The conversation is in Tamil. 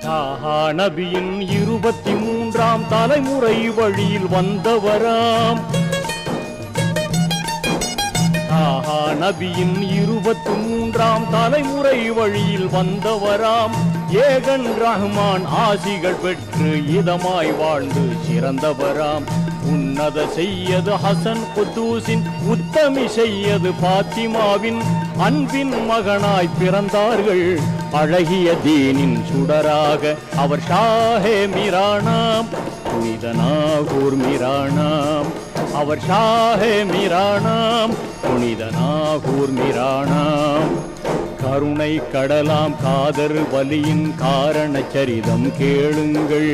தாஹா நபியின் 23ஆம் தலைமுறை வழியில் வந்தவராம். தாஹா நபியின் 23ஆம் தலைமுறை வழியில் வந்தவராம். ஏகன் ரஹ்மான் ஆசிகள் பெற்று இதமாய் வாழ்ந்து சிறந்தவராம். உன்னத செய்யது ஹசன் குத்தூசின் உத்தமி செய்யது பாத்திமாவின் அன்பின் மகனாய் பிறந்தார்கள். அழகிய தீனின் சுடராக அவர் ஷாஹே மிரானாம். புனித நாகூர் மிரானாம். அவர் ஷாஹே மிரானாம். புனித நாகூர் மிரானாம். கருணை கடலாம் காதர் வலியின் காரண சரிதம் கேளுங்கள்.